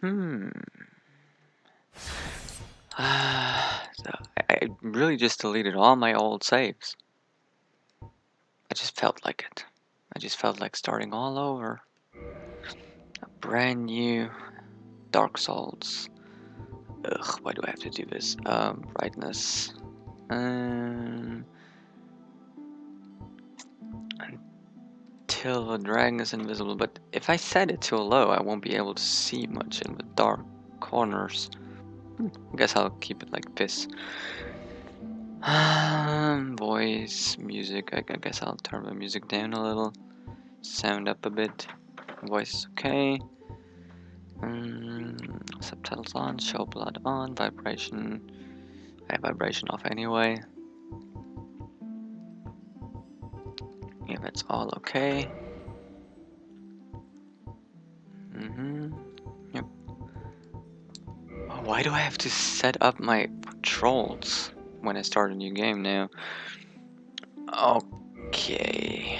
Hmm. So I really just deleted all my old saves. I just felt like it. I just felt like starting all over. A brand new Dark Souls. Ugh, why do I have to do this? Brightness. Until the dragon is invisible, but if I set it too low, I won't be able to see much in the dark corners. I guess I'll keep it like this. Voice, music, I guess I'll turn the music down a little. Sound up a bit. Voice okay. Subtitles on, show blood on, vibration. I have vibration off anyway. Yeah, that's all okay. Yep. Oh, why do I have to set up my controls when I start a new game now? Okay.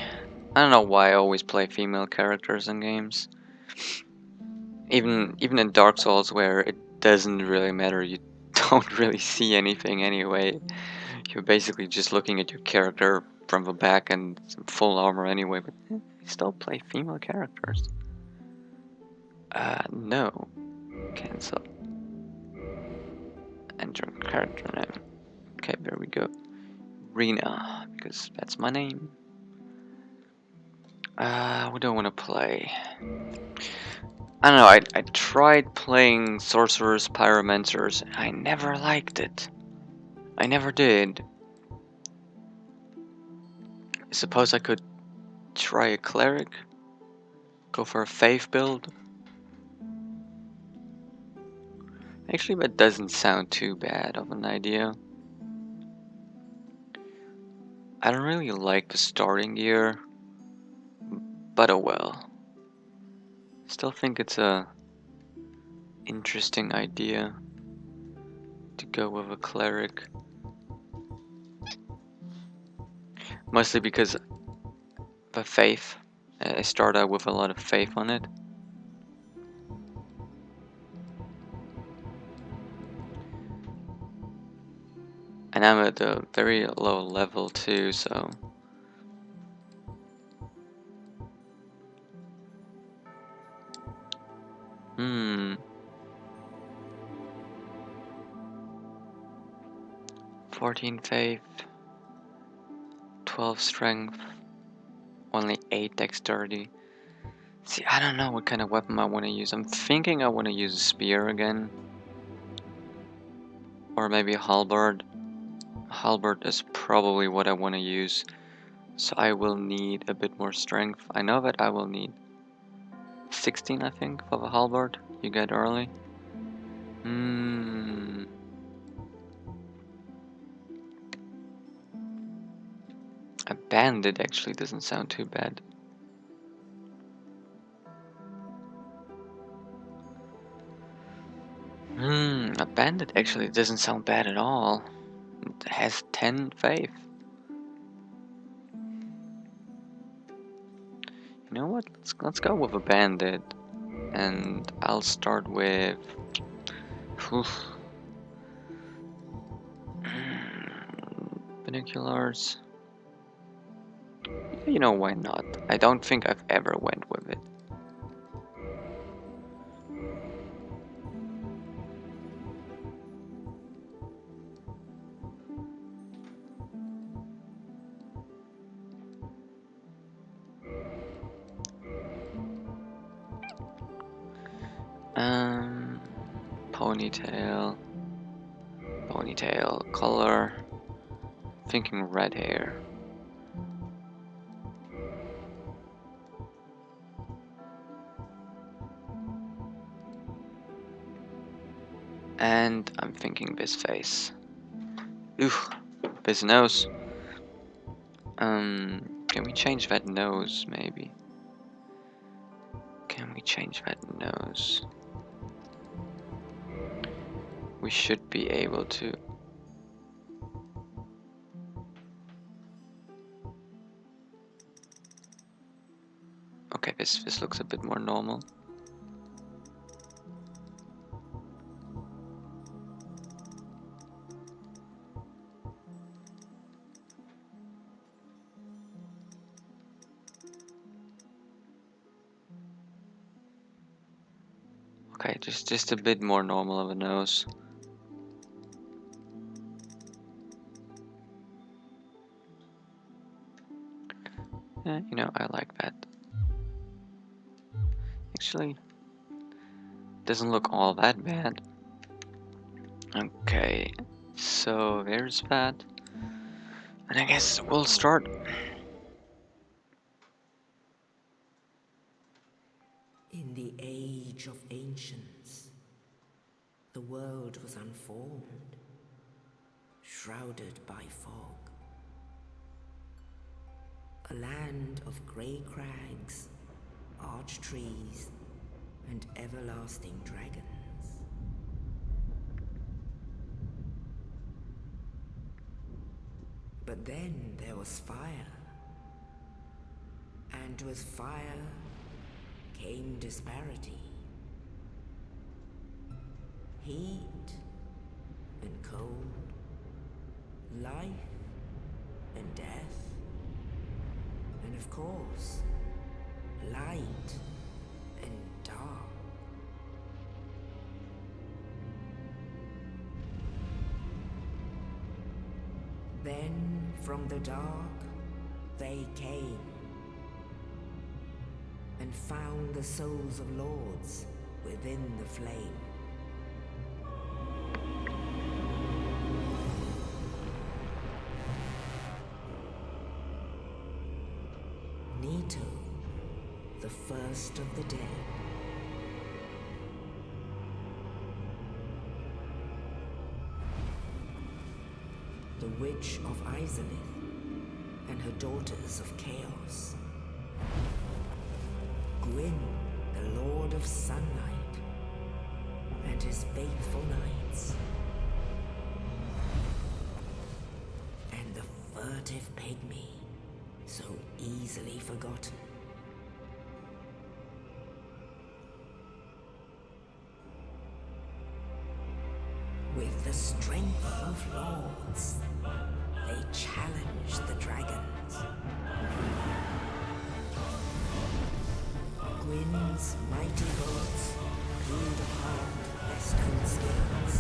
I don't know why I always play female characters in games. Even in Dark Souls, where it doesn't really matter, you don't really see anything anyway. You're basically just looking at your character from the back and full armor anyway, but I still play female characters. No. Cancel. Enter character name. Okay, there we go. Rena, because that's my name. What do I want to play? I don't know, I tried playing Sorcerers, Pyromancers. I never liked it. I never did. I suppose I could try a Cleric? Go for a Faith build? Actually, that doesn't sound too bad of an idea. I don't really like the starting gear, but oh well. Still think it's a interesting idea to go with a Cleric. Mostly because the Faith. I start out with a lot of Faith on it. And I'm at a very low level too, so... Hmm... 14 Faith... 12 Strength... Only 8 Dexterity. See, I don't know what kind of weapon I want to use. I'm thinking I want to use a Spear again. Or maybe a Halberd. Halberd is probably what I want to use. So I will need a bit more strength. I know that I will need 16, I think, for the Halberd you get early. A Bandit actually doesn't sound too bad. A Bandit actually doesn't sound bad at all. It has 10 faith. You know what? Let's go with a Bandit. And I'll start with... Binoculars. You know, why not? I don't think I've ever went with it. Ponytail. Ponytail color. Thinking red hair. And I'm thinking this face. Ooh, this nose. Can we change that nose maybe? Can we change that nose? We should be able to. Okay, this looks a bit more normal. Okay, just a bit more normal of a nose. Yeah, you know, I like that. Actually, doesn't look all that bad. Okay, so there's that. And I guess we'll start. In the age of ancients, the world was unformed, shrouded by fog. A land of grey crags, arch trees, and everlasting dragons. But then there was fire. And with fire came disparity. Heat and cold, life and death, and of course, light and dark. Then from the dark they came and found the souls of lords within the flame. Nito, the first of the dead. The Witch of Asylum and her daughters of chaos. Gwyn, the Lord of Sunlight, and his faithful knights. And the furtive pygmy, so easily forgotten. With the strength of lords, they challenged the dragons. Gwyn's mighty bolts peeled apart their stone skins.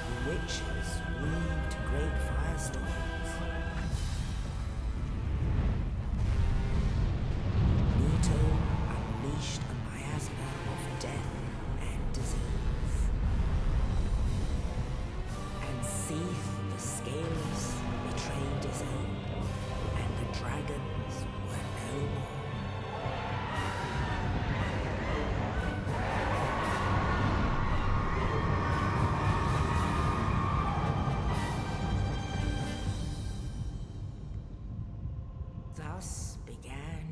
The witches weaved great firestorms. Nito unleashed a miasma of death and disease. And Seath the Scaleless betrayed his own, and the dragons were no more. Thus began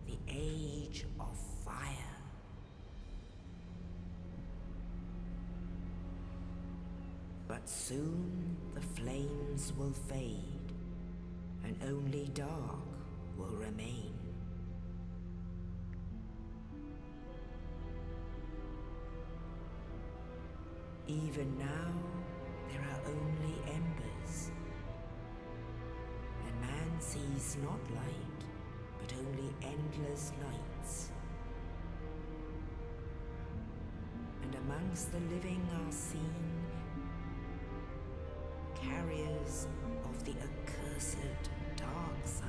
the Age of Fire. But soon the flames will fade, and only dark will remain. Even now, there are only embers. And man sees not light, but only endless nights. And amongst the living are seen carriers of the accursed dark side.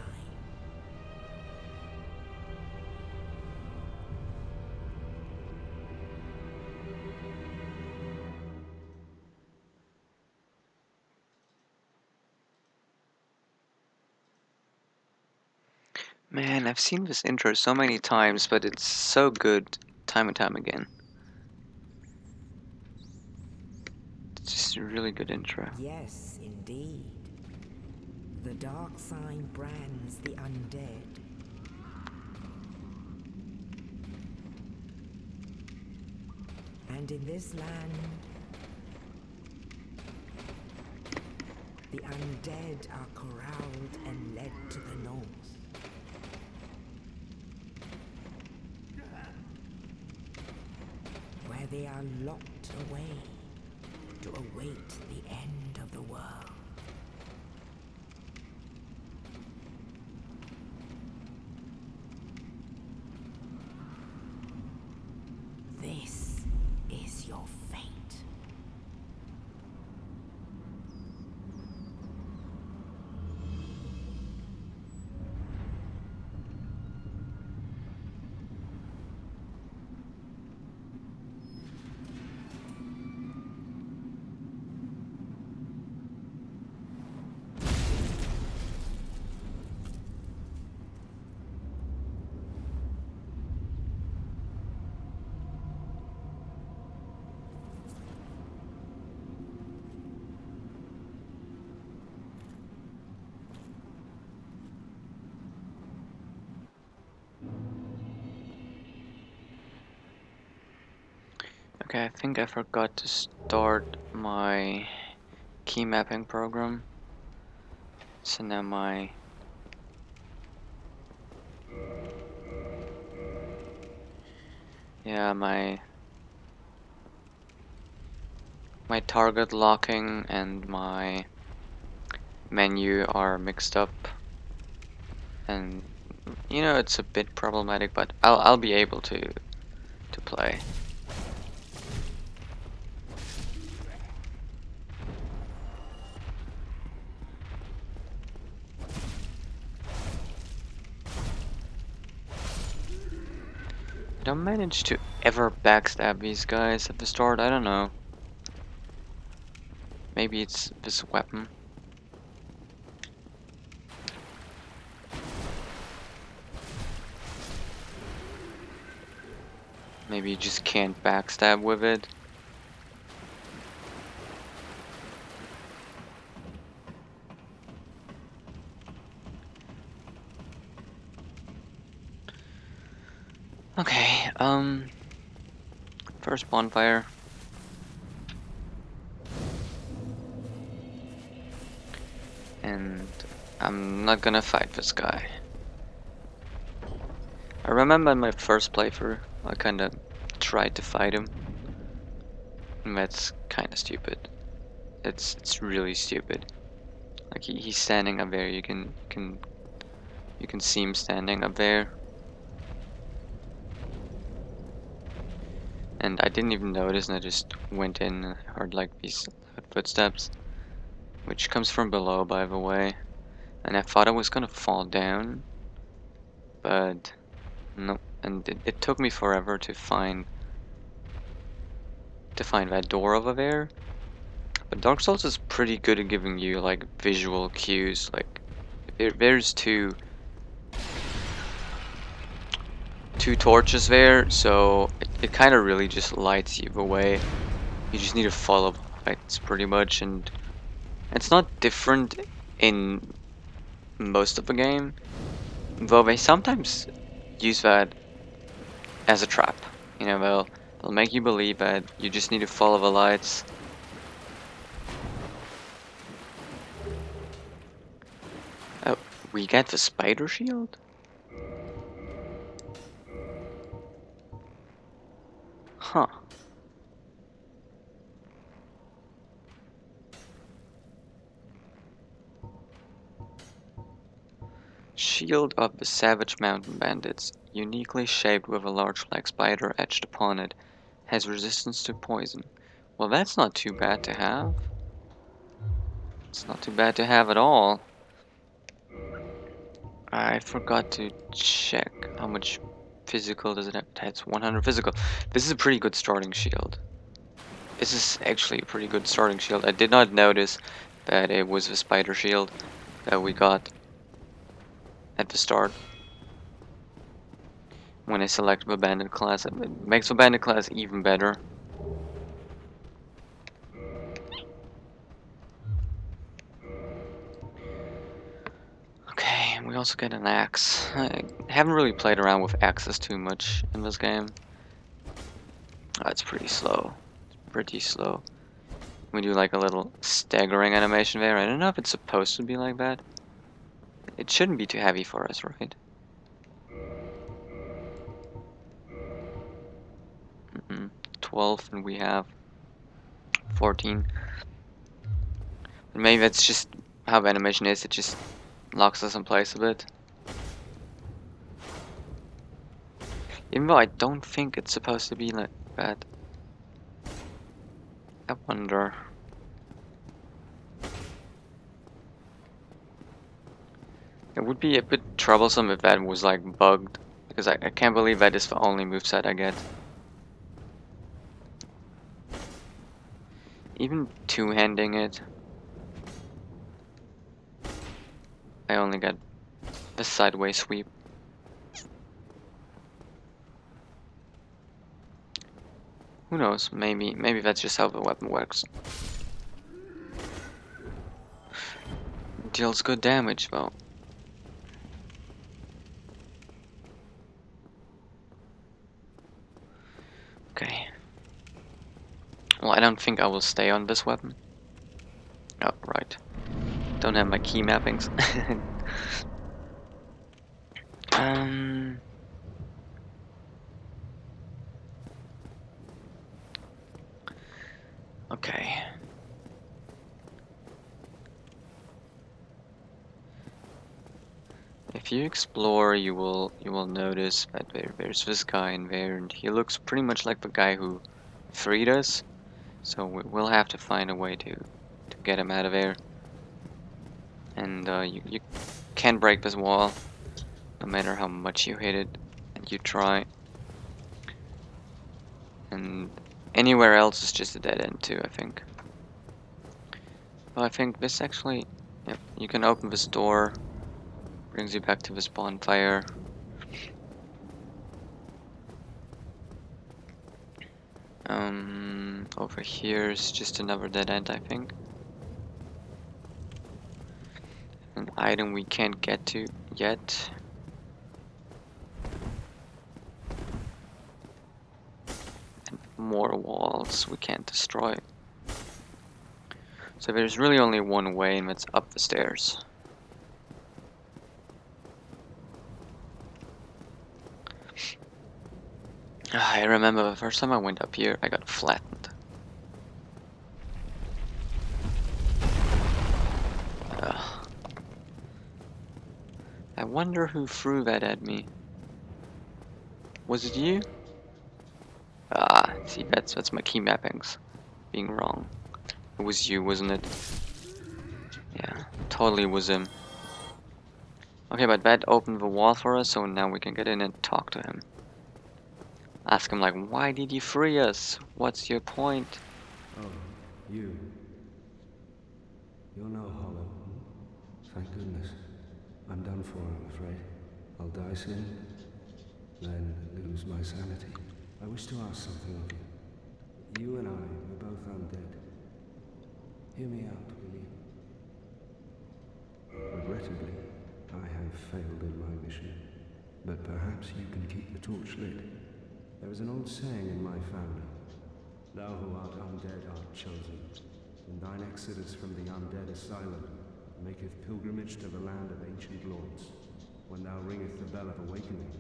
Man, I've seen this intro so many times, but it's so good time and time again. It's just a really good intro. Yes, indeed. The dark sign brands the undead. And in this land, the undead are corralled and led to the north. Where they are locked away to await the end of the world. Okay, I think I forgot to start my key mapping program. So now my my target locking and my menu are mixed up, and you know it's a bit problematic, but I'll be able to play. I don't manage to ever backstab these guys at the start. I don't know. Maybe it's this weapon. Maybe you just can't backstab with it. Okay, first bonfire. And I'm not gonna fight this guy. I remember in my first playthrough, I kinda tried to fight him. And that's kinda stupid. It's really stupid. Like he's standing up there, you can see him standing up there. And I didn't even notice, and I just went in and heard like these loud footsteps, which comes from below, by the way. And I thought I was gonna fall down, but no. And it took me forever to find that door over there. But Dark Souls is pretty good at giving you like visual cues. Like there's two torches there, so it kind of really just lights you the way. You just need to follow the lights pretty much, and it's not different in most of the game, though they sometimes use that as a trap. You know, they'll make you believe that you just need to follow the lights. Oh, we get the spider shield? Huh. Shield of the Savage Mountain Bandits, uniquely shaped with a large black spider etched upon it, has resistance to poison. Well, that's not too bad to have. It's not too bad to have at all. I forgot to check how much physical does it have. That's 100 physical. This is a pretty good starting shield. This is actually a pretty good starting shield. I did not notice that it was the spider shield that we got at the start. When I select the bandit class, it makes the bandit class even better. Okay, and we also get an axe. I haven't really played around with axes too much in this game. Oh, it's pretty slow. It's pretty slow. We do like a little staggering animation there. I don't know if it's supposed to be like that. It shouldn't be too heavy for us, right? 12 and we have 14. And maybe that's just how the animation is. It just locks us in place a bit. Even though I don't think it's supposed to be like that. I wonder. It would be a bit troublesome if that was like bugged, because I can't believe that is the only moveset I get. Even two-handing it, I only got the sideways sweep. Who knows, maybe that's just how the weapon works. Deals good damage though. Okay. Well, I don't think I will stay on this weapon. Oh, right. Don't have my key mappings. um. Okay. If you explore, you will notice that there's this guy in there, and he looks pretty much like the guy who freed us. So we'll have to find a way to get him out of there. And you can't break this wall, no matter how much you hit it, and you try. And anywhere else is just a dead end too, I think. Well, I think this actually, yep, you can open this door, brings you back to this bonfire. Over here is just another dead end, I think. An item we can't get to yet. And more walls we can't destroy. So there's really only one way, and that's up the stairs. I remember the first time I went up here, I got flattened. I wonder who threw that at me. Was it you? Ah, see, that's my key mappings being wrong. It was you, wasn't it? Yeah, totally was him. Okay, but that opened the wall for us, so now we can get in and talk to him. Ask him like, why did you free us? What's your point? Oh, you. You're no hollow. Hmm? Thank goodness. I'm done for, I'm afraid. I'll die soon, then lose my sanity. I wish to ask something of you. You and I are both undead. Hear me out, will you? Regrettably, I have failed in my mission, but perhaps you can keep the torch lit. There is an old saying in my family. Thou who art undead art chosen, and thine exodus from the undead asylum maketh pilgrimage to the land of ancient lords. When thou ringeth the bell of awakening,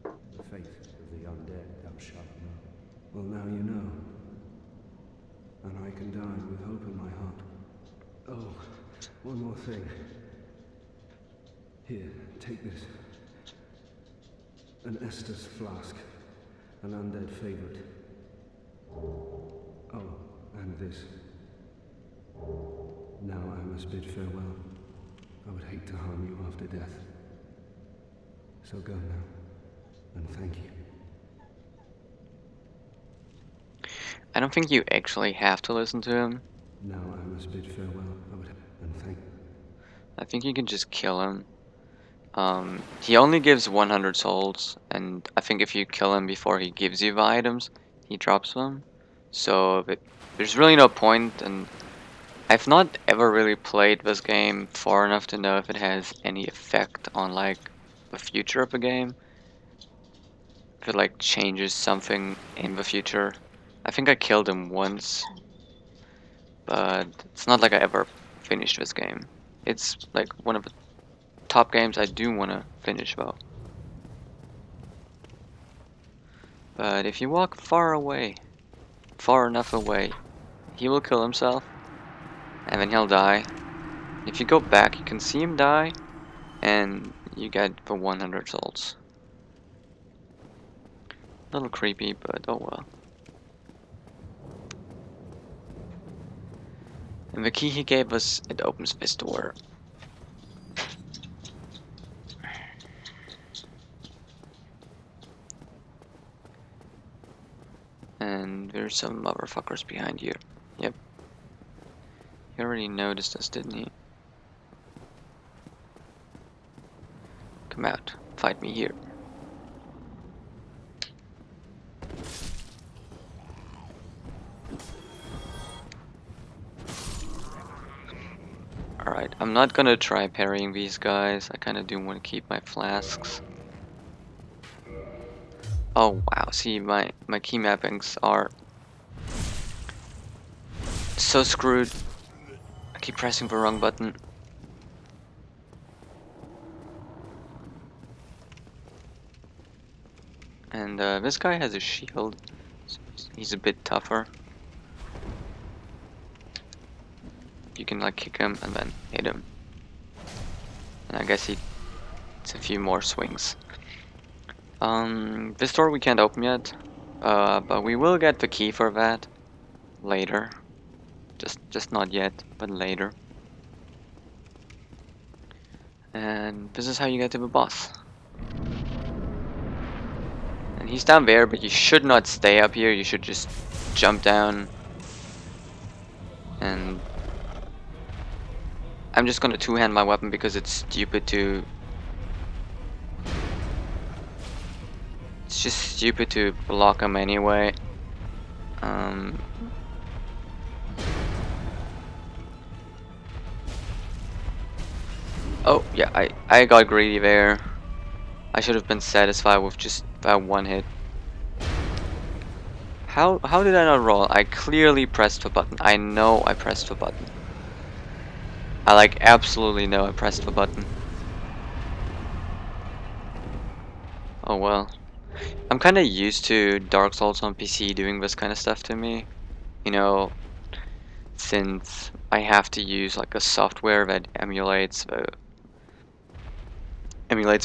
the fate of the undead thou shalt know. Well, now you know, and I can die with hope in my heart. Oh, one more thing. Here, take this. An Estus flask, an undead favorite. Oh, and this. Now I must bid farewell. I would hate to harm you after death. So go now, and thank you. I don't think you actually have to listen to him. Now I must bid farewell. And thank. I think you can just kill him. He only gives 100 souls, and I think if you kill him before he gives you the items, he drops them. So there's really no point, and I've not ever really played this game far enough to know if it has any effect on like the future of the game. If it like changes something in the future. I think I killed him once, but it's not like I ever finished this game. It's like one of the top games I do want to finish though. But if you walk far away, far enough away, he will kill himself, and then he'll die. If you go back, you can see him die, and you get the 100 souls. A little creepy, but oh well. And the key he gave us, it opens this door. And there's some motherfuckers behind you. Yep. He already noticed us, didn't he? Come out. Fight me here. Alright, I'm not gonna try parrying these guys. I kinda do want to keep my flasks. Oh wow, see my key mappings are So screwed. I keep pressing the wrong button. And this guy has a shield. So he's a bit tougher. You can like kick him and then hit him. And I guess it's a few more swings. This door we can't open yet. But we will get the key for that later. Just not yet, but later. And this is how you get to the boss. And he's down there, but you should not stay up here. You should just jump down. And I'm just gonna two-hand my weapon because it's stupid to... It's just stupid to block him anyway. Oh, yeah, I got greedy there. I should have been satisfied with just that one hit. How did I not roll? I clearly pressed the button. I know I pressed the button. I like absolutely know I pressed the button. Oh well. I'm kind of used to Dark Souls on PC doing this kind of stuff to me. You know, since I have to use like a software that emulates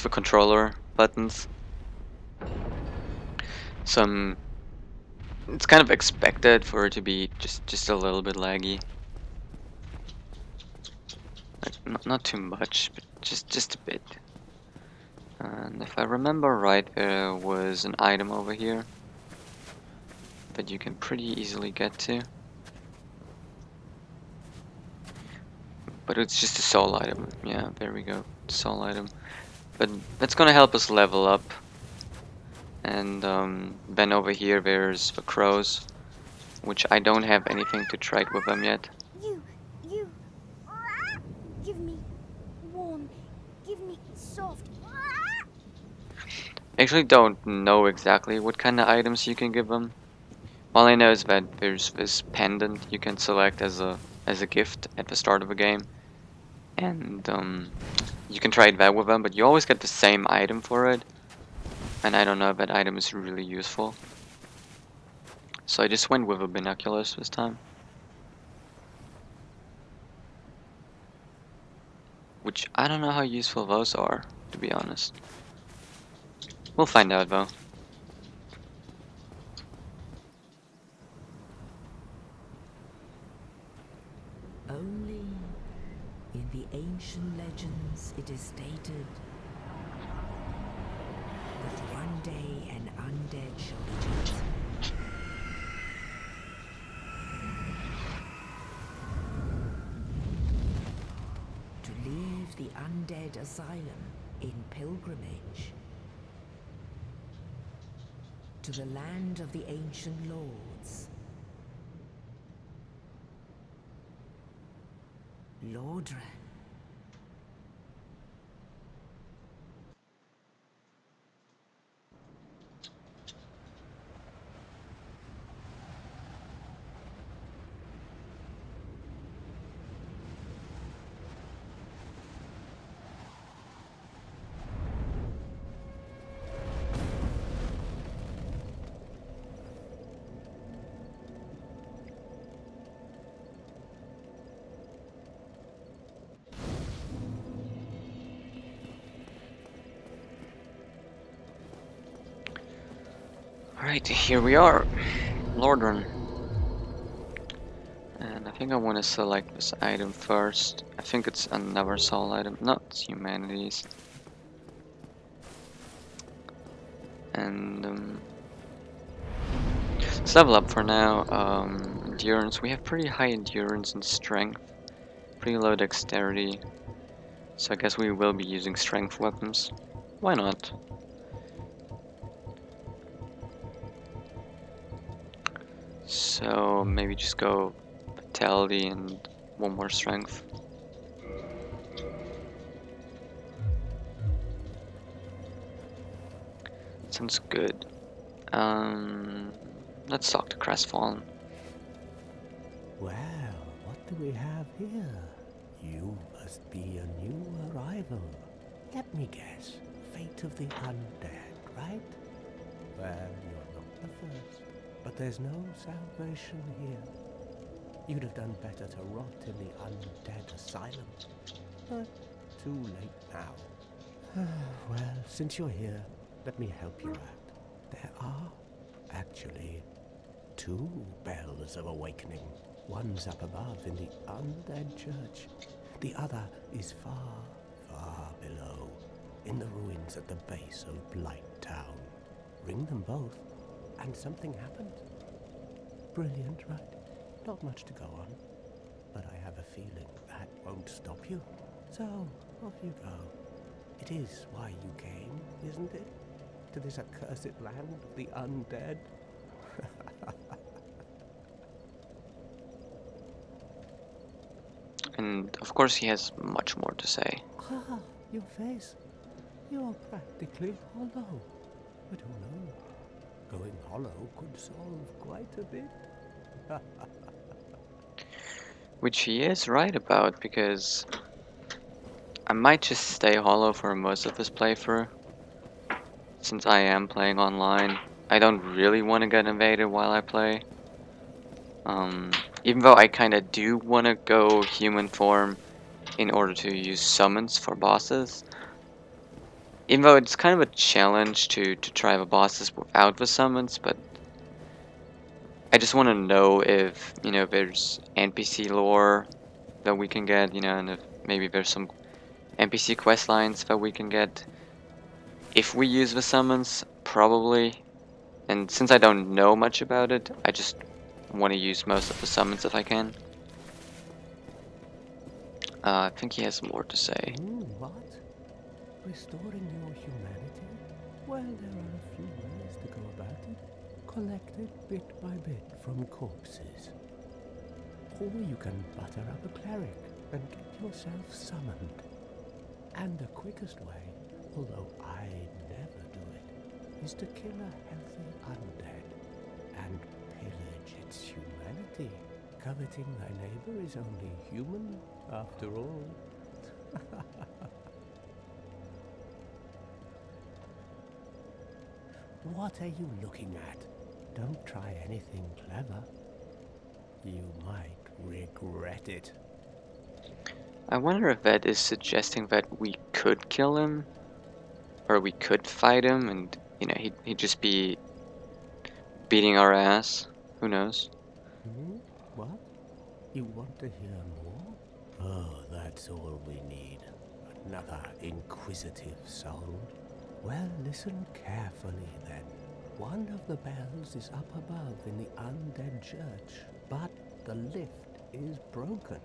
the controller buttons. Some it's kind of expected for it to be just a little bit laggy. Like, not too much, but just a bit. And if I remember right, there was an item over here that you can pretty easily get to. But it's just a soul item. Yeah, there we go. Soul item. But that's gonna help us level up. And then over here there's the crows, which I don't have anything to trade with them yet. You, give me warm, give me soft. I actually don't know exactly what kind of items you can give them. All I know is that there's this pendant you can select as a gift at the start of the game, and you can trade that with them, but you always get the same item for it, and I don't know if that item is really useful. So I just went with the binoculars this time. Which I don't know how useful those are, to be honest. We'll find out though. Only in the ancient legends it is stated that one day an undead shall be chosen. To leave the undead asylum in pilgrimage to the land of the ancient lords. Lordran. Alright, here we are. Lordran. And I think I want to select this item first. I think it's another soul item. No, it's humanities. And let's level up for now. Endurance. We have pretty high endurance and strength. Pretty low dexterity. So I guess we will be using strength weapons. Why not? So maybe just go vitality and one more strength. Sounds good. Let's talk to Crestfallen. Well, do we have here? You must be a new arrival. Let me guess. Fate of the undead, right? Well, you're not the first. But there's no salvation here. You'd have done better to rot in the Undead Asylum. But too late now. Well, since you're here, let me help you out. There are, actually, 2 bells of awakening. One's up above in the Undead Church. The other is far, far below, in the ruins at the base of Blight Town. Ring them both, and something happens. Brilliant, right? Not much to go on, but I have a feeling that won't stop you. So, off you go. It is why you came, isn't it? To this accursed land of the undead? And of course he has much more to say. Ah, your face. You're practically hollow. But who knows? Going hollow could solve quite a bit. Which he is right about, because I might just stay hollow for most of this playthrough. Since I am playing online, I don't really want to get invaded while I play. Even though I kinda do want to go human form in order to use summons for bosses. Even though it's kind of a challenge to try the bosses without the summons, but I just want to know if, there's NPC lore that we can get, and if maybe there's some NPC quest lines that we can get. If we use the summons, probably. And since I don't know much about it, I just want to use most of the summons if I can. I think he has more to say. What? Restoring your humanity? Well, there are a few ways to go about it. Collected bit by bit from corpses. Or you can butter up a cleric and get yourself summoned. And the quickest way, although I never do it, is to kill a healthy undead and pillage its humanity. Coveting thy neighbor is only human, after all. What are you looking at? Don't try anything clever. You might regret it. I wonder if that is suggesting that we could kill him, or we could fight him, and he'd just be beating our ass. Who knows? What? You want to hear more? Oh, that's all we need. Another inquisitive soul. Well, listen carefully then. One of the bells is up above in the Undead Church, but the lift is broken.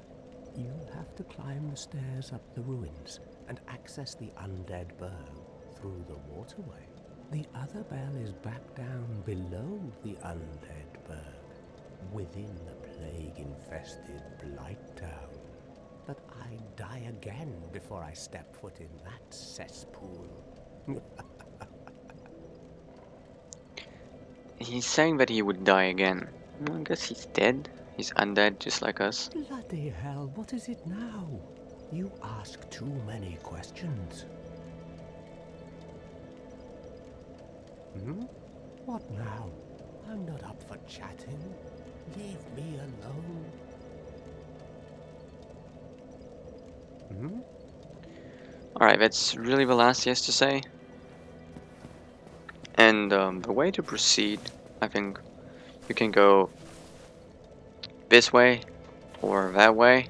You'll have to climb the stairs up the ruins and access the Undead Burg through the waterway. The other bell is back down below the Undead Burg, within the plague-infested Blight Town. But I'd die again before I step foot in that cesspool. He's saying that he would die again. I guess he's dead. He's undead, just like us. Bloody hell, what is it now? You ask too many questions. What now? I'm not up for chatting. Leave me alone. Alright, that's really the last he has to say. And the way to proceed, I think you can go this way or that way.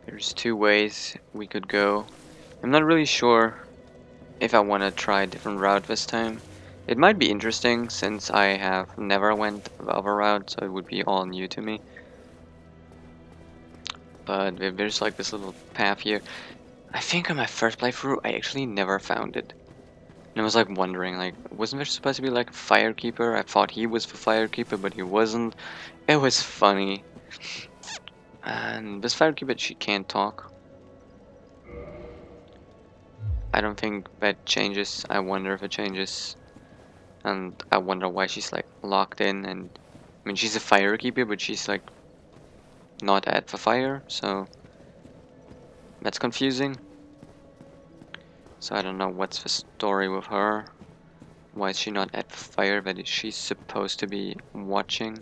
There's 2 ways we could go. I'm not really sure if I want to try a different route this time. It might be interesting since I have never went the other route, so it would be all new to me. But there's like this little path here. I think on my first playthrough I actually never found it. And I was like wondering, like, wasn't there supposed to be like a firekeeper? I thought he was the firekeeper, but he wasn't. It was funny. And this firekeeper, she can't talk. I don't think that changes. I wonder if it changes. And I wonder why she's like locked in and I mean, she's a fire keeper, but she's like not at for fire, so that's confusing. So I don't know what's the story with her. Why is she not at fire, but is she supposed to be watching?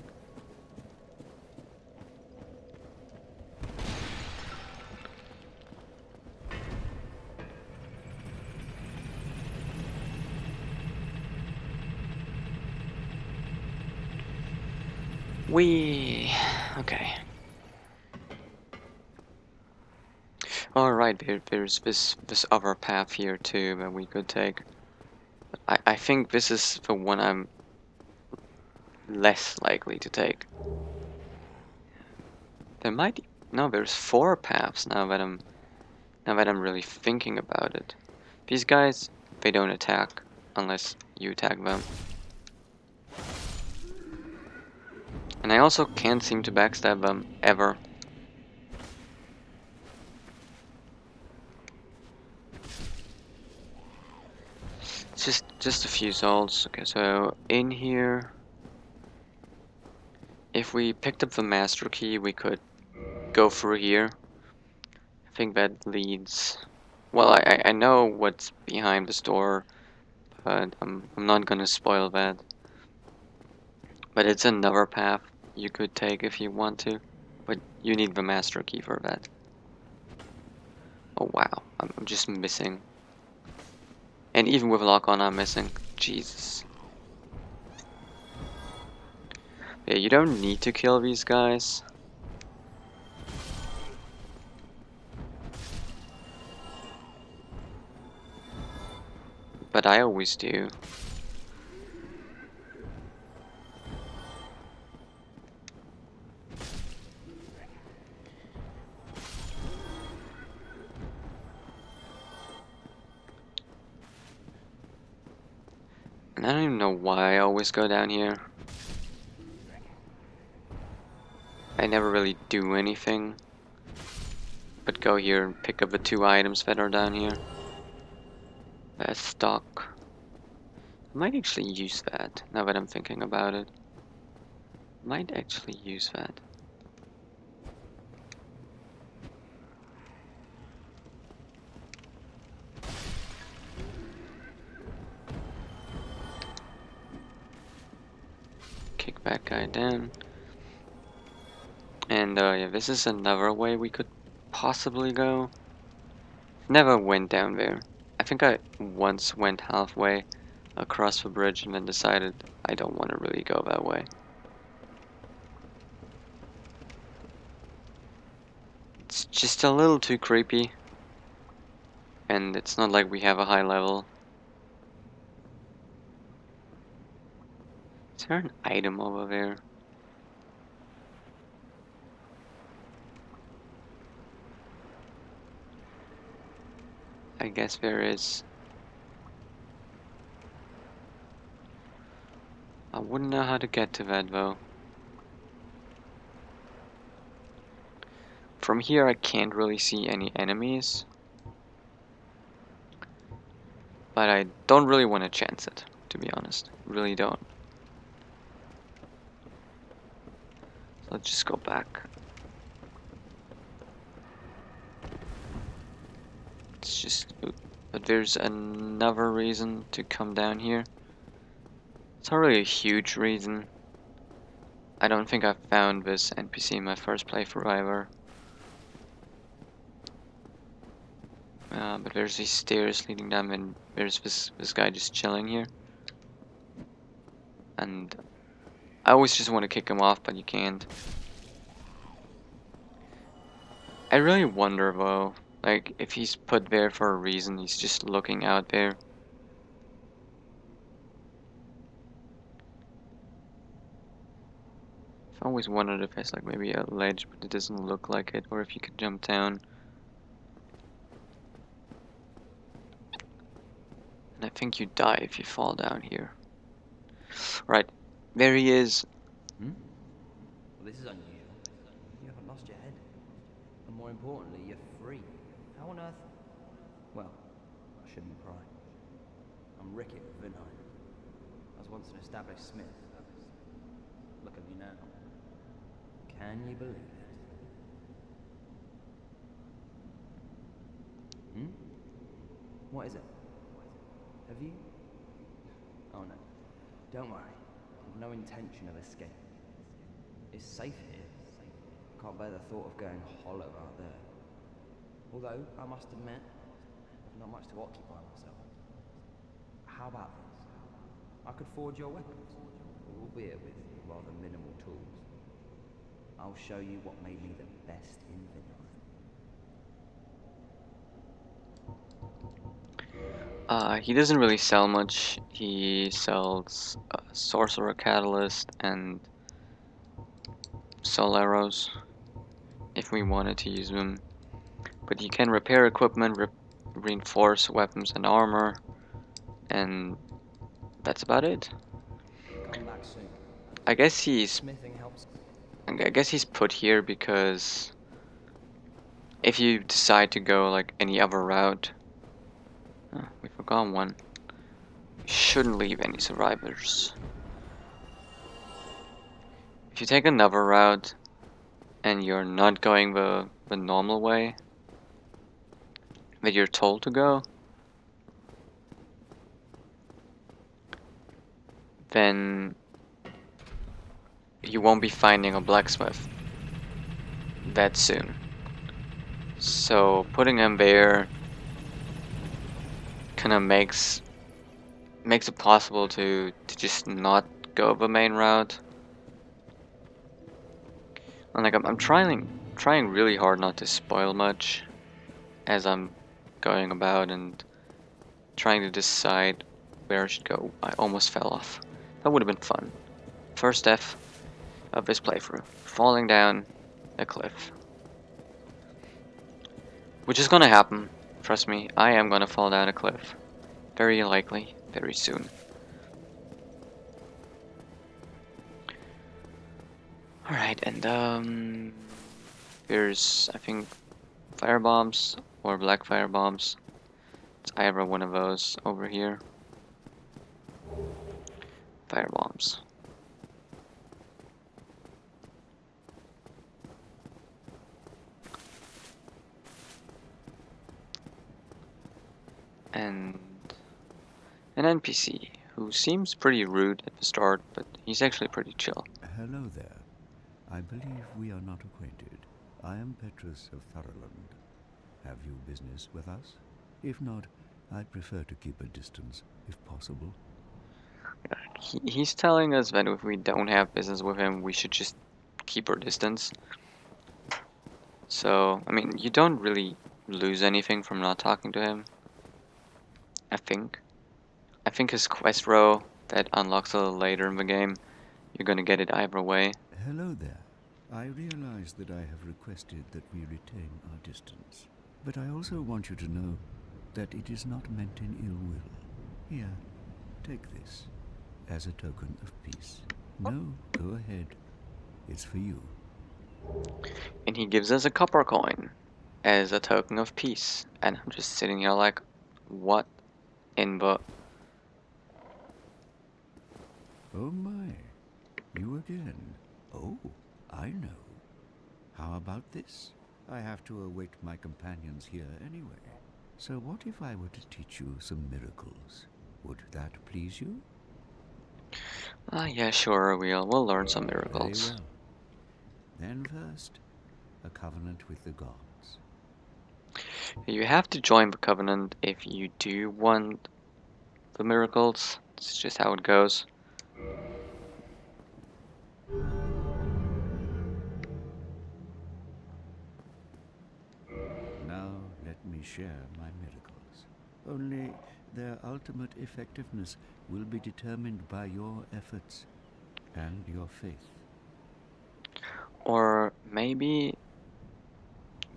Okay. Alright, there's this other path here too that we could take. I think this is the one I'm less likely to take. There might no, there's 4 paths now that I'm really thinking about it. These guys, they don't attack unless you attack them. And I also can't seem to backstab them ever. It's just a few souls. Okay, so in here, if we picked up the master key, we could go through here. I think that leads. Well, I know what's behind this door, but I'm not gonna spoil that. But it's another path you could take if you want to, but you need the master key for that. Oh wow, I'm just missing. And even with lock on, I'm missing. Jesus. Yeah, you don't need to kill these guys. But I always do. And I don't even know why I always go down here. I never really do anything but go here and pick up the 2 items that are down here. Stock. I might actually use that, now that I'm thinking about it. Might actually use that. Kick that guy down. And yeah, this is another way we could possibly go. Never went down there. I think I once went halfway across the bridge and then decided I don't want to really go that way. It's just a little too creepy. And it's not like we have a high level. Is there an item over there? I guess there is. I wouldn't know how to get to that though. From here I can't really see any enemies. But I don't really want to chance it, to be honest. Really don't. So let's just go back. It's just... But there's another reason to come down here. It's not really a huge reason. I don't think I found this NPC in my first playthrough either. But there's these stairs leading down, and there's this guy just chilling here. And I always just want to kick him off, but you can't. I really wonder though, like if he's put there for a reason, he's just looking out there. I've always wondered if there's like maybe a ledge, but it doesn't look like it, or if you could jump down. And I think you die if you fall down here. Right, there he is. Well, this is unusual. You haven't lost your head. And more importantly, you're free. How on earth? Well, I shouldn't pry. I'm Rickett of Vinheim. I was once an established smith. Look look at me now. Can you believe it? Hmm? What is it? Have you? Oh no. Don't worry. I've no intention of escape. It's safe here. Can't bear the thought of going hollow out there. Although, I must admit, I've not much to occupy myself. How about this? I could forge your weapons, albeit with rather minimal tools. I'll show you what made me the best in vanilla. He doesn't really sell much. He sells sorcerer catalyst and soul arrows if we wanted to use them. But you can repair equipment, reinforce weapons and armor, and that's about it. Come back soon. I guess he's Smithing helps. put here because if you decide to go like any other route, we forgot one. You shouldn't leave any survivors. If you take another route and you're not going the normal way that you're told to go, then you won't be finding a blacksmith that soon. So putting him there kind of makes it possible to just not go the main route. And like I'm trying really hard not to spoil much as I'm going about and trying to decide where I should go. I almost fell off. That would have been fun. First death of this playthrough. Falling down a cliff. Which is gonna happen. Trust me, I am gonna fall down a cliff. Very likely, very soon. Alright, and there's, I think, fire bombs or black fire bombs. It's either one of those over here. Fire bombs. And an NPC who seems pretty rude at the start, but he's actually pretty chill. Hello there. I believe we are not acquainted. I am Petrus of Thoroland. Have you business with us? If not, I'd prefer to keep a distance, if possible. He's telling us that if we don't have business with him, we should just keep our distance. So, I mean, you don't really lose anything from not talking to him. I think. I think his quest row that unlocks a little later in the game, you're gonna get it either way. Hello there. I realize that I have requested that we retain our distance. But I also want you to know that it is not meant in ill will. Here, take this as a token of peace. No, go ahead. It's for you. And he gives us a copper coin as a token of peace. And I'm just sitting here like, what in the... Oh my, you again. Oh, I know. How about this? I have to await my companions here anyway. So what if I were to teach you some miracles? Would that please you? yeah, sure, we'll learn some miracles. Very well. Then first, a covenant with the gods. You have to join the covenant if you do want the miracles. It's just how it goes. Now let me share my miracles. Only their ultimate effectiveness will be determined by your efforts and your faith. Or maybe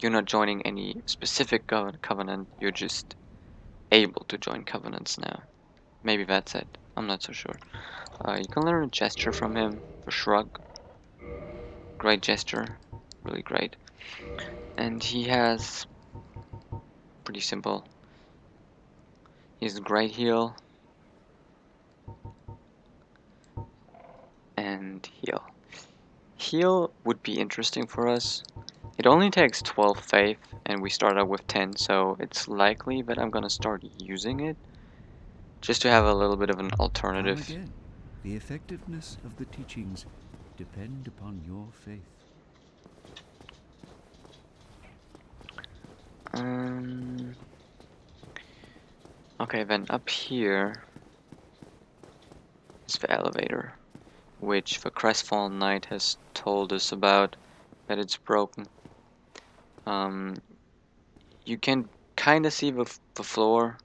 you're not joining any specific covenant, you're just able to join covenants now. Maybe that's it. I'm not so sure. You can learn a gesture from him, the shrug. Great gesture, really great. And he has pretty simple. He has great heal. and heal. Heal would be interesting for us. It only takes 12 faith and we start out with 10, so it's likely that I'm gonna start using it just to have a little bit of an Come alternative. again. The effectiveness of the teachings depend upon your faith. Um, okay, then up here is the elevator, which the Crestfallen Knight has told us about, that it's broken. You can kind of see the floor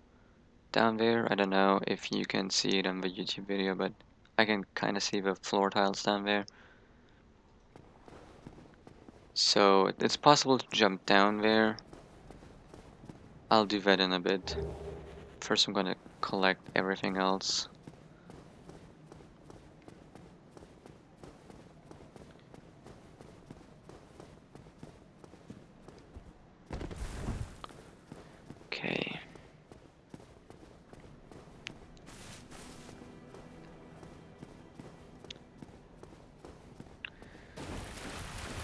down there. I don't know if you can see it on the YouTube video, but I can kind of see the floor tiles down there. So it's possible to jump down there. I'll do that in a bit. First I'm gonna collect everything else. Okay.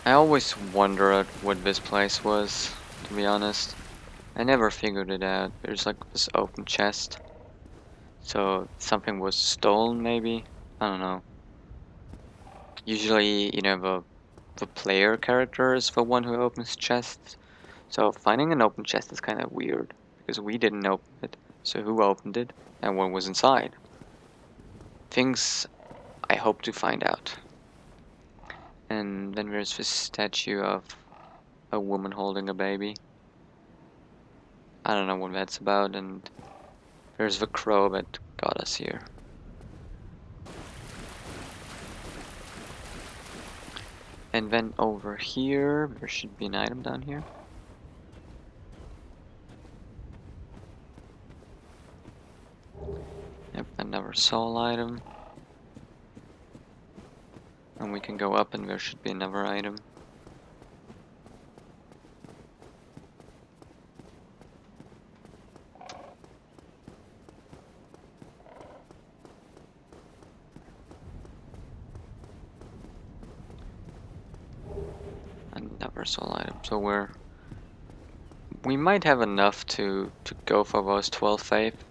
I always wondered what this place was, to be honest. I never figured it out. There's like this open chest. So something was stolen maybe? I don't know. Usually, you know, the player character is the one who opens chests. So finding an open chest is kind of weird, because we didn't open it. So who opened it, and what was inside? Things I hope to find out. And then there's this statue of a woman holding a baby. I don't know what that's about, and there's the crow that got us here. And then over here, there should be an item down here. Yep, another soul item. And we can go up and there should be another item. Another soul item. So we might have enough to go for those 12 faith.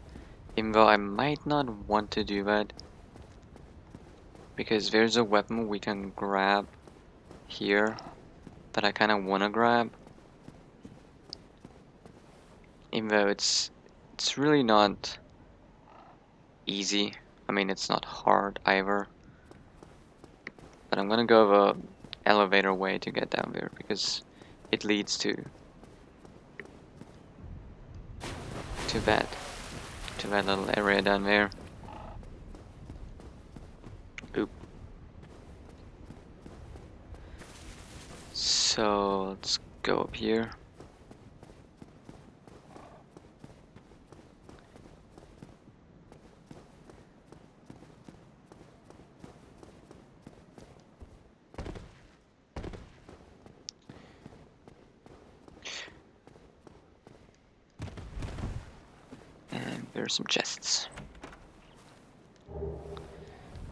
Even though I might not want to do that. Because there's a weapon we can grab here that I kind of want to grab. Even though it's really not easy. I mean, it's not hard either. But I'm gonna go the elevator way to get down there because it leads to that little area down there. Oop. So let's go up here. And there's some chests.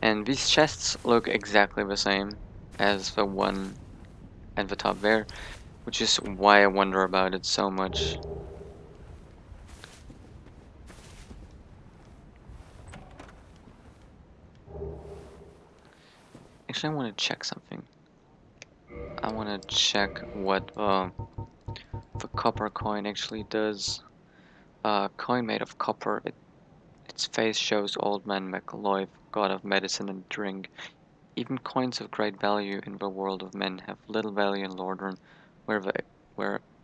And these chests look exactly the same as the one at the top there, which is why I wonder about it so much. Actually, I want to check something. I want to check what the copper coin actually does. Coin made of copper. Its face shows Old Man McLoive, god of medicine and drink. Even coins of great value in the world of men have little value in Lordran, where the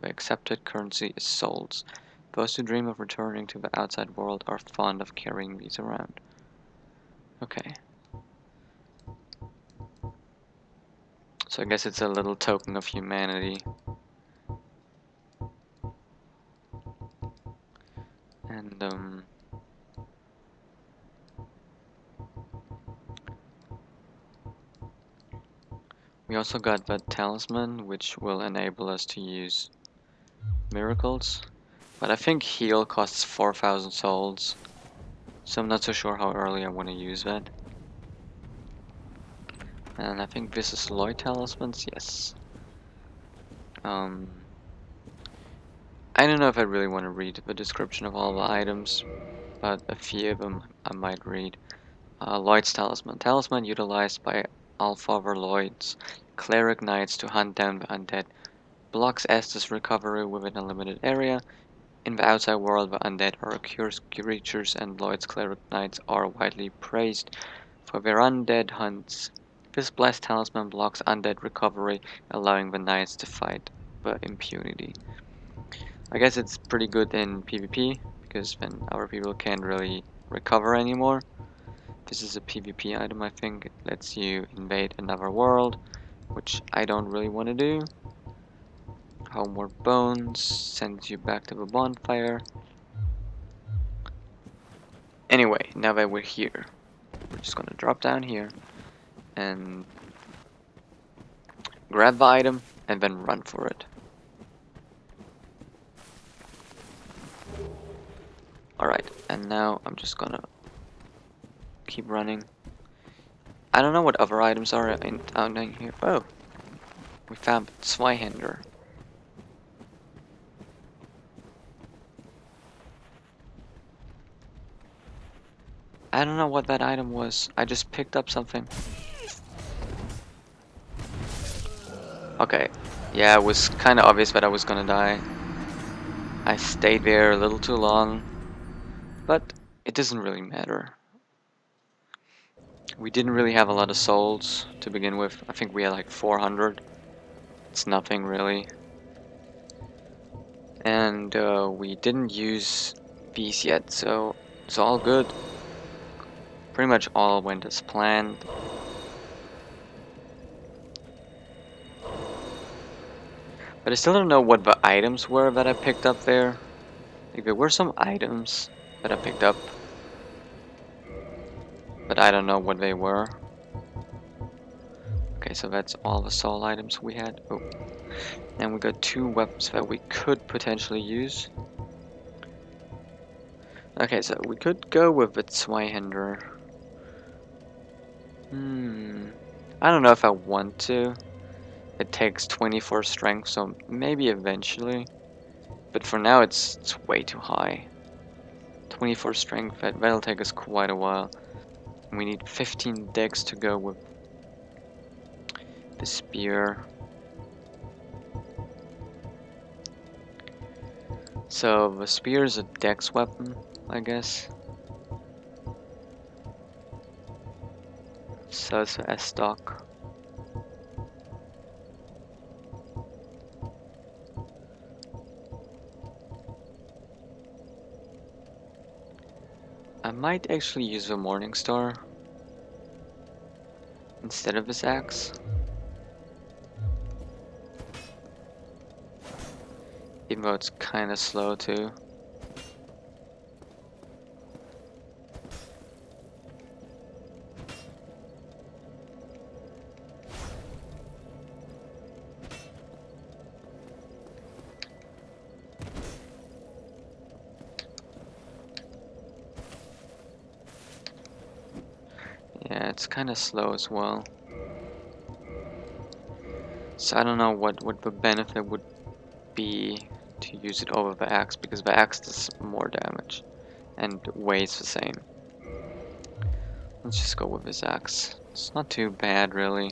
accepted currency is souls. Those who dream of returning to the outside world are fond of carrying these around. Okay. So I guess it's a little token of humanity. And we also got that talisman, which will enable us to use miracles. But I think heal costs 4,000 souls, so I'm not so sure how early I want to use that. And I think this is Lloyd talismans, yes. I don't know if I really want to read the description of all the items, but a few of them I might read. Lloyd's Talisman. Talisman utilized by Alfather Lloyd's cleric knights to hunt down the undead. Blocks Estus recovery within a limited area. In the outside world, the undead are accursed creatures, and Lloyd's cleric knights are widely praised for their undead hunts. This blessed talisman blocks undead recovery, allowing the knights to fight with impunity. I guess it's pretty good in PvP, because then our people can't really recover anymore. This is a PvP item, I think. It lets you invade another world, which I don't really want to do. Homeward Bones sends you back to the bonfire. Anyway, now that we're here, we're just gonna drop down here and grab the item and then run for it. Alright, and now I'm just gonna keep running. I don't know what other items are down here. Oh, we found Zweihander. I don't know what that item was. I just picked up something. Okay. Yeah, it was kind of obvious that I was gonna die. I stayed there a little too long. But it doesn't really matter. We didn't really have a lot of souls to begin with. I think we had like 400. It's nothing really. And we didn't use these yet, so it's all good. Pretty much all went as planned. But I still don't know what the items were that I picked up there. Like, there were some items that I picked up, but I don't know what they were. Okay, so that's all the soul items we had. Oh, and we got 2 weapons that we could potentially use. Okay, so we could go with the Zweihander. I don't know if I want to. It takes 24 strength, so maybe eventually. But for now, it's way too high. 24 strength, that'll take us quite a while. We need 15 dex to go with the spear. So the spear is a dex weapon, I guess. So it's a S-stock. I might actually use the Morning Star instead of this axe. Even though it's kinda slow too. Yeah, it's kinda slow as well. So I don't know what the benefit would be to use it over the axe, because the axe does more damage and weighs the same. Let's just go with this axe. It's not too bad, really.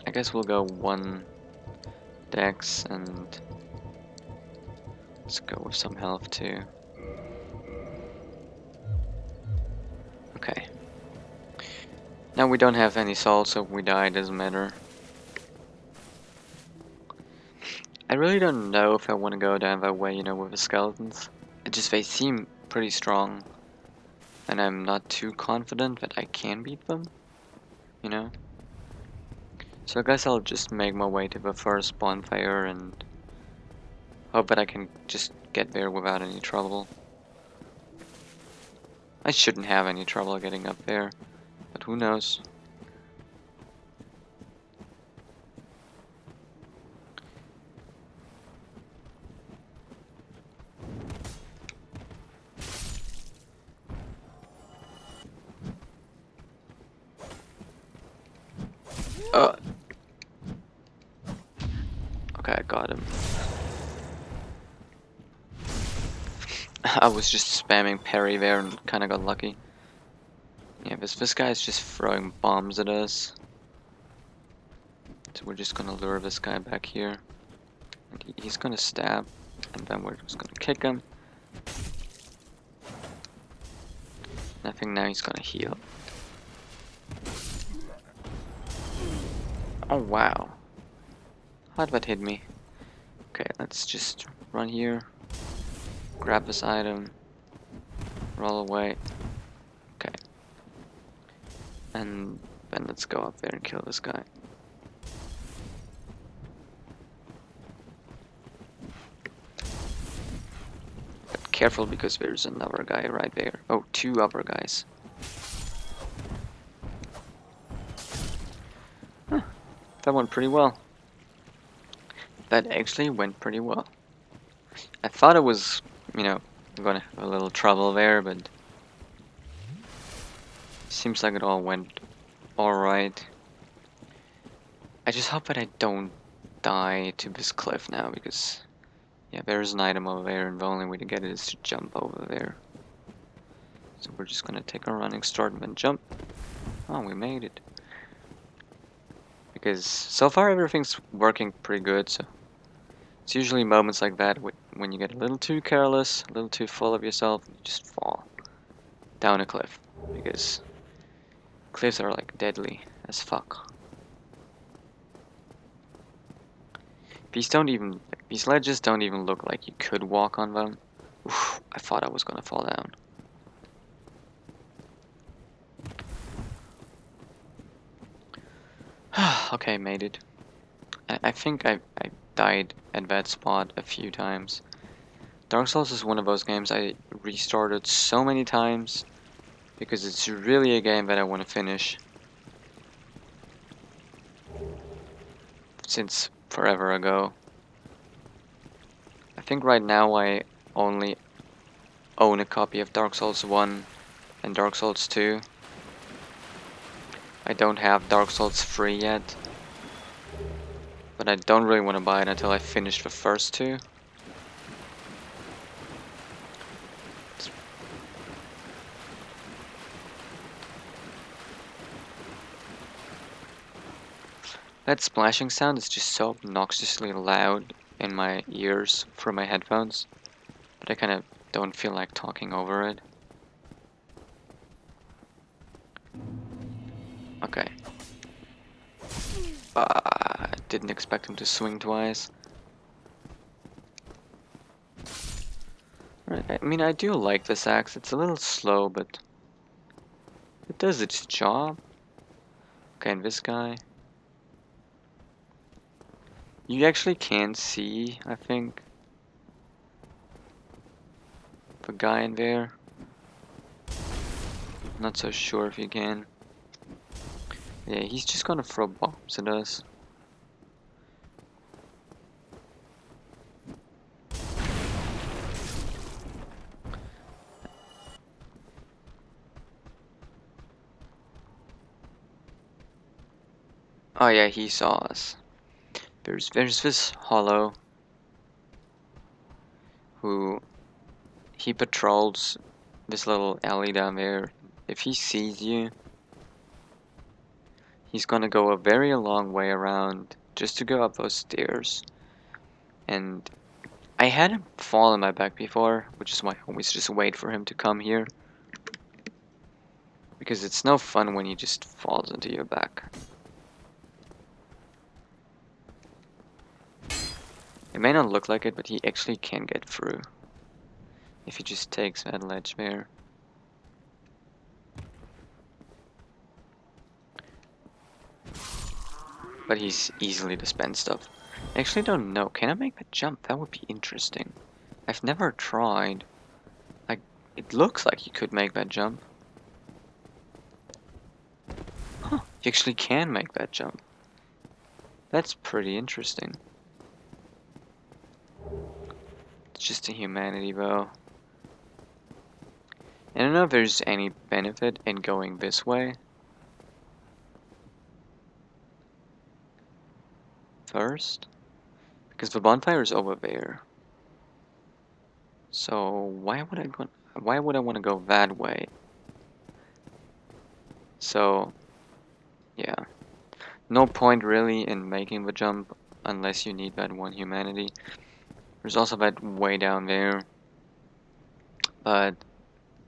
I guess we'll go 1 dex and let's go with some health too. Okay. Now we don't have any souls, so if we die, it doesn't matter. I really don't know if I want to go down that way, you know, with the skeletons. They seem pretty strong. And I'm not too confident that I can beat them, you know? So I guess I'll just make my way to the first bonfire and hope that I can just get there without any trouble. I shouldn't have any trouble getting up there, but who knows? Okay, I got him. I was just spamming parry there and kind of got lucky. Yeah, this guy is just throwing bombs at us. So we're just gonna lure this guy back here. And he's gonna stab, and then we're just gonna kick him. And I think now he's gonna heal. Oh wow. How did that hit me? Okay, let's just run here. Grab this item. Roll away. Okay. And then let's go up there and kill this guy. But careful because there's another guy right there. Oh, two other guys. Huh, that went pretty well. That actually went pretty well. I thought it was, you know, gonna have a little trouble there, but seems like it all went alright. I just hope that I don't die to this cliff now, because yeah, there's an item over there and the only way to get it is to jump over there. So we're just gonna take a running start and then jump. Oh, we made it. Because so far everything's working pretty good, so it's usually moments like that when you get a little too careless, a little too full of yourself, and you just fall down a cliff. Because cliffs are like deadly as fuck. These ledges don't even look like you could walk on them. Oof, I thought I was gonna fall down. Okay, made it. I think I died at that spot a few times. Dark Souls is one of those games I restarted so many times because it's really a game that I want to finish since forever ago. I think right now I only own a copy of Dark Souls 1 and Dark Souls 2. I don't have Dark Souls 3 yet, but I don't really want to buy it until I finish the first two. That splashing sound is just so obnoxiously loud in my ears through my headphones, but I kind of don't feel like talking over it. Okay. Didn't expect him to swing twice. Right, I mean, I do like this axe. It's a little slow, but it does its job. Okay, and this guy. You actually can see, I think, the guy in there. Not so sure if you can. Yeah, he's just gonna throw bombs at us. Oh yeah, he saw us. There's this hollow who he patrols this little alley down there. If he sees you, he's gonna go a very long way around just to go up those stairs. And I had him fall on my back before, which is why I always just wait for him to come here. Because it's no fun when he just falls into your back. It may not look like it, but he actually can get through. If he just takes that ledge there. But he's easily dispensed of. I actually don't know. Can I make that jump? That would be interesting. I've never tried. It looks like you could make that jump. Huh, you actually can make that jump. That's pretty interesting. It's just a humanity though. I don't know if there's any benefit in going this way. first? Because the bonfire is over there. So why would I want to go that way? So yeah, no point really in making the jump unless you need that one humanity. There's also that way down there, but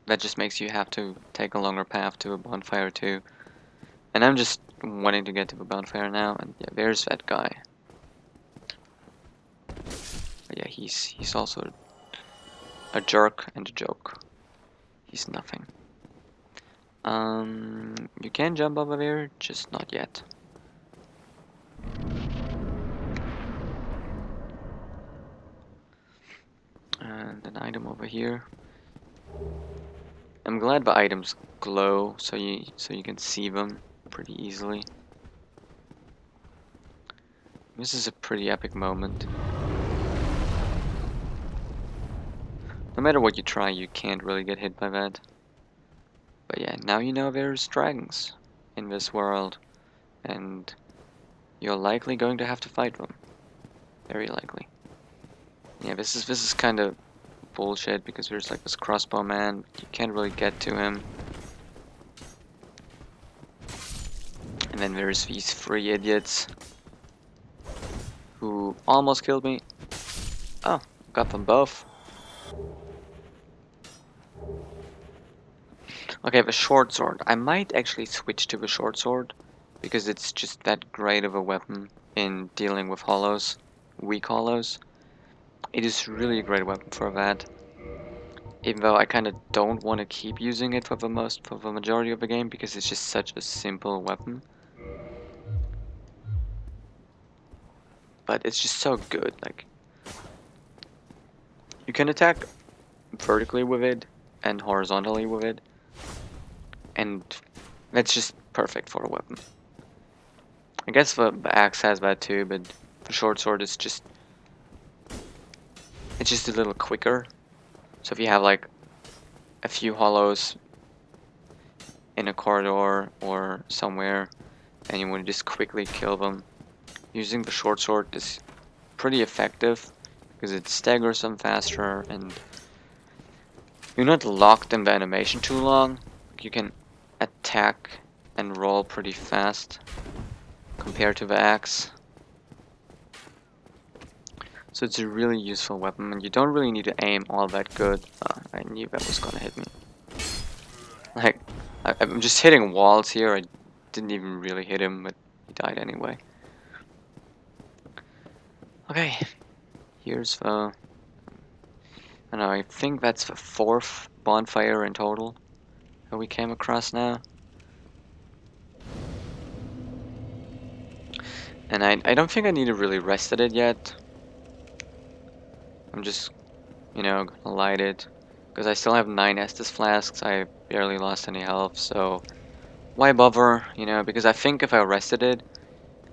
that just makes you have to take a longer path to a bonfire too. And I'm just wanting to get to the bonfire now, and yeah, there's that guy. But yeah, he's also a jerk and a joke. He's nothing. You can jump over there, just not yet. And an item over here. I'm glad the items glow, so you can see them pretty easily. This is a pretty epic moment. No matter what you try, you can't really get hit by that. But yeah, now you know there's dragons in this world, and you're likely going to have to fight them. Very likely. Yeah, this is kind of bullshit because there's like this crossbow man. You can't really get to him. And then there's these three idiots who almost killed me. Oh, got them both. Okay, the short sword. I might actually switch to the short sword because it's just that great of a weapon in dealing with hollows, weak hollows. It is really a great weapon for that. Even though I kind of don't want to keep using it for the majority of the game because it's just such a simple weapon. But it's just so good. Like, you can attack vertically with it and horizontally with it, and that's just perfect for a weapon. I guess the axe has that too, but the short sword is just a little quicker. So if you have like a few hollows in a corridor or somewhere and you want to just quickly kill them, using the short sword is pretty effective because it staggers them faster and you're not locked in the animation too long. You can attack and roll pretty fast compared to the axe. So it's a really useful weapon and you don't really need to aim all that good. I knew that was gonna hit me. Like, I'm just hitting walls here. I didn't even really hit him, but he died anyway. Okay, here's the... I don't know, I think that's the 4th bonfire in total that we came across now. And I don't think I need to really rest at it yet. I'm just, gonna light it. Because I still have 9 Estus flasks, I barely lost any health, so... Why bother, because I think if I rested it,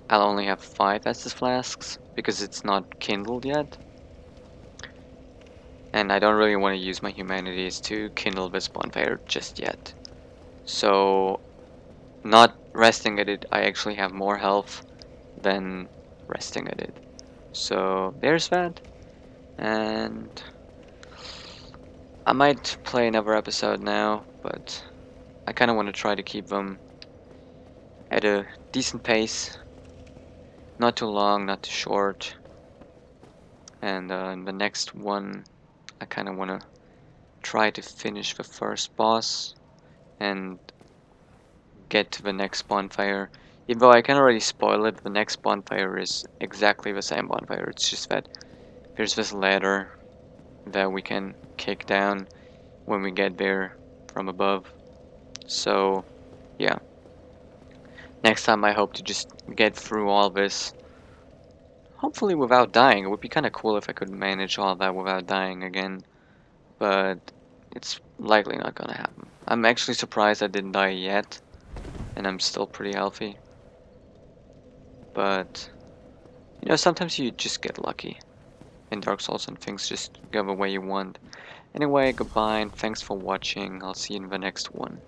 I'll only have 5 Estus flasks, because it's not kindled yet. And I don't really want to use my humanities to kindle this bonfire just yet. So, not resting at it, I actually have more health than resting at it. So, there's that. And I might play another episode now, but I kind of want to try to keep them at a decent pace. Not too long, not too short. And in the next one, I kind of want to try to finish the first boss and get to the next bonfire. Even though I can already spoil it, the next bonfire is exactly the same bonfire. It's just that there's this ladder that we can kick down when we get there from above. So, yeah. Next time I hope to just get through all this. Hopefully without dying. It would be kind of cool if I could manage all that without dying again. But it's likely not gonna happen. I'm actually surprised I didn't die yet. And I'm still pretty healthy. But, sometimes you just get lucky in Dark Souls and things just go the way you want. Anyway, goodbye and thanks for watching. I'll see you in the next one.